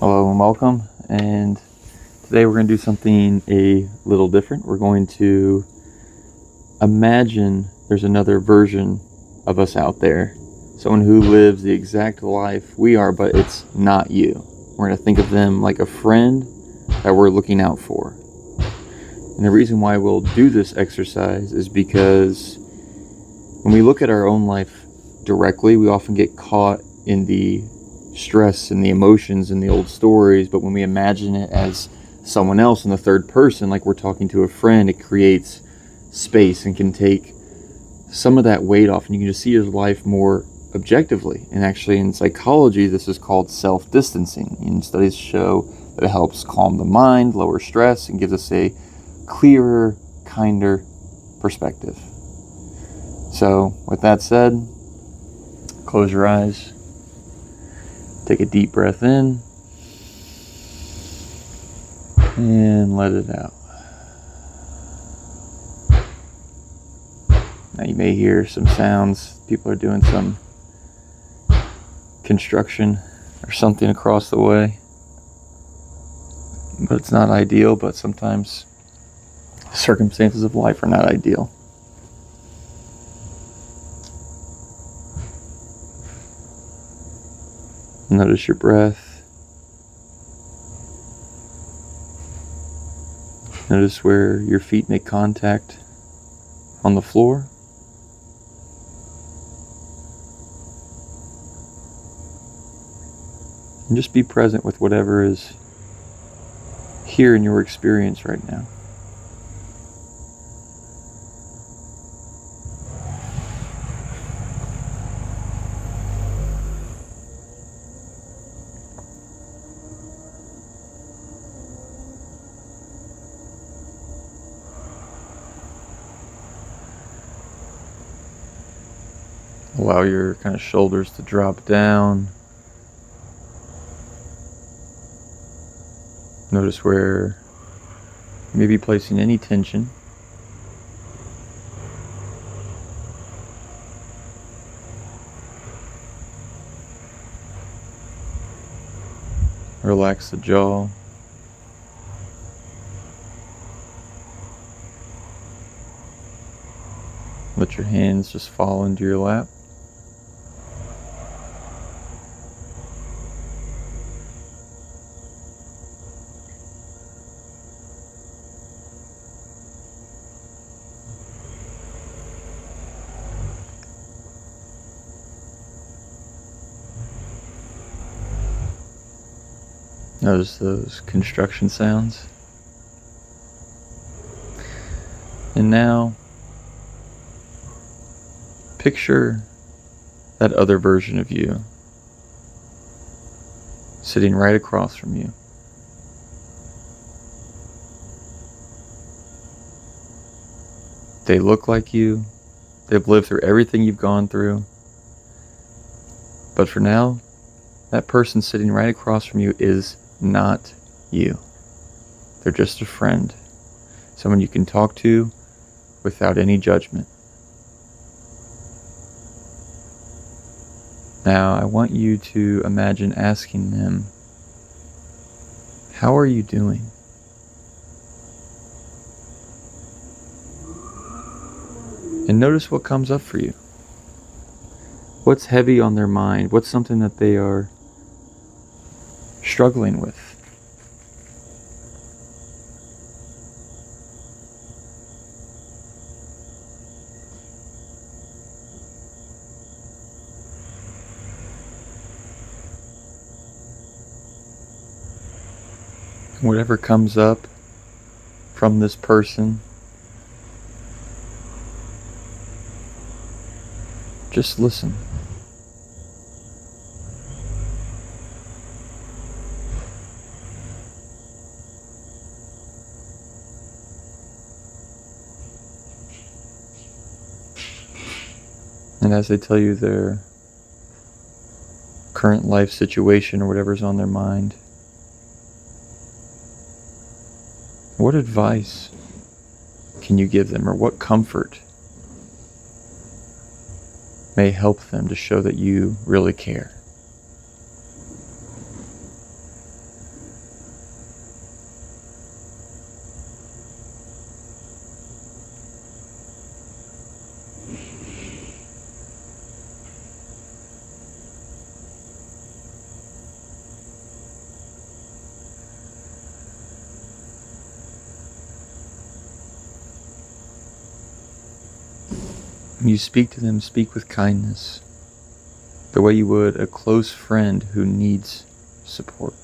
Hello and welcome. And today we're going to do something a little different. We're going to imagine there's another version of us out there. Someone who lives the exact life we are, but it's not you. We're going to think of them like a friend that we're looking out for. And the reason why we'll do this exercise is because when we look at our own life directly, we often get caught in the stress and the emotions and the old stories. But when we imagine it as someone else in the third person, like we're talking to a friend, it creates space and can take some of that weight off, and you can just see your life more objectively. And actually, in psychology, this is called self-distancing, and studies show that it helps calm the mind, lower stress, and gives us a clearer, kinder perspective. So with that said, close your eyes, take a deep breath in, and let it out. Now you may hear some sounds. People are doing some construction or something across the way. But it's not ideal, but sometimes circumstances of life are not ideal. Notice your breath. Notice where your feet make contact on the floor. And just be present with whatever is here in your experience right now. Allow your kind of shoulders to drop down. Notice where you may be placing any tension. Relax the jaw. Let your hands just fall into your lap. Notice those construction sounds. And now, picture that other version of you sitting right across from you. They look like you. They've lived through everything you've gone through. But for now, that person sitting right across from you is not you. They're just a friend, someone you can talk to without any judgment. Now, I want you to imagine asking them, how are you doing? And notice what comes up for you. What's heavy on their mind? What's something that they are struggling with? Whatever comes up from this person, just listen. And as they tell you their current life situation or whatever's on their mind, what advice can you give them, or what comfort may help them to show that you really care? When you speak to them, speak with kindness, the way you would a close friend who needs support.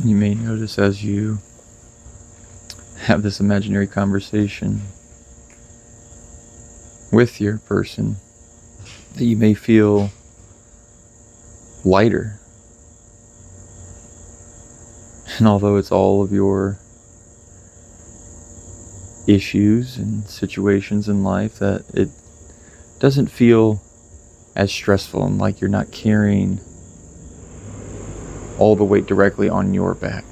You may notice as you have this imaginary conversation with your person that you may feel lighter. And although it's all of your issues and situations in life, that it doesn't feel as stressful and like you're not carrying all the weight directly on your back.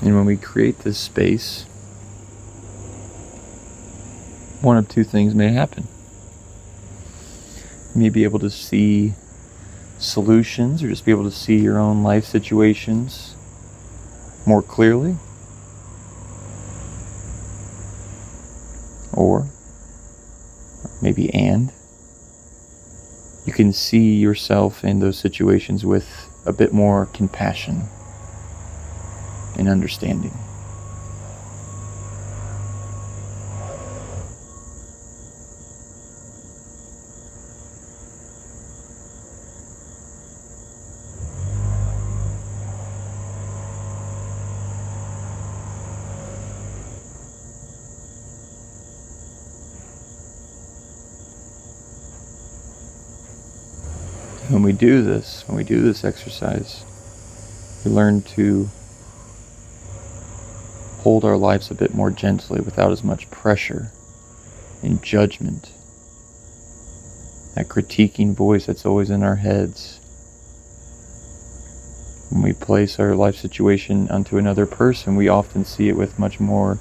And when we create this space, one of two things may happen. You may be able to see solutions or just be able to see your own life situations more clearly. Or maybe you can see yourself in those situations with a bit more compassion and understanding. When we do this exercise, we learn to hold our lives a bit more gently without as much pressure and judgment. That critiquing voice that's always in our heads. When we place our life situation onto another person, we often see it with much more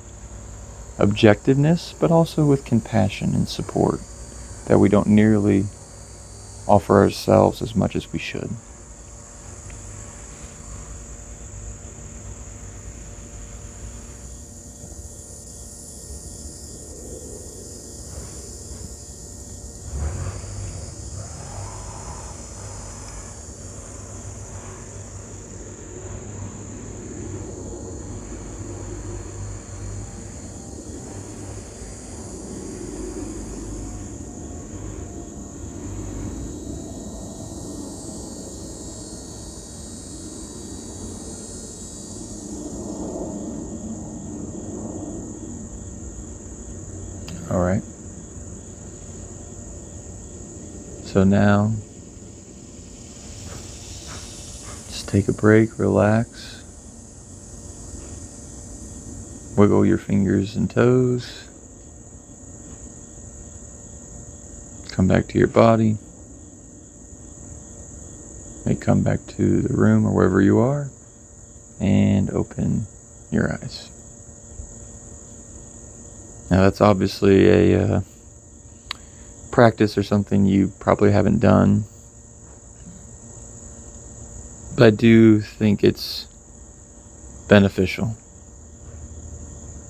objectiveness, but also with compassion and support that we don't nearly offer ourselves as much as we should. All right. So now, just take a break, relax. Wiggle your fingers and toes. Come back to your body. May come back to the room or wherever you are, and open your eyes. Now that's obviously a practice or something you probably haven't done But I do think it's beneficial.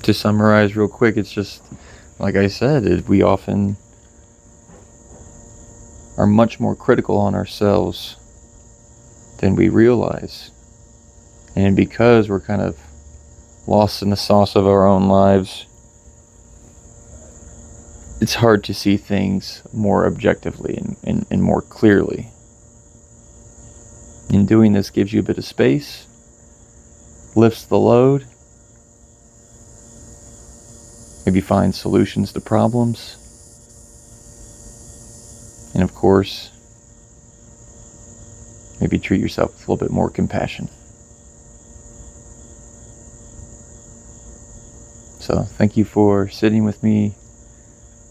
To summarize real quick, it's just, like I said, we often are much more critical on ourselves than we realize. And because we're kind of lost in the sauce of our own lives, it's hard to see things more objectively and more clearly. And doing this gives you a bit of space, lifts the load, maybe find solutions to problems, and of course, maybe treat yourself with a little bit more compassion. So thank you for sitting with me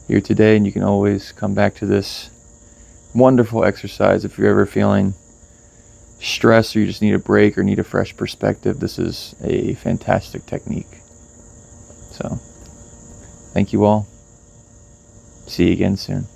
here today, and you can always come back to this wonderful exercise if you're ever feeling stressed or you just need a break or need a fresh perspective. This is a fantastic technique. So thank you all. See you again soon.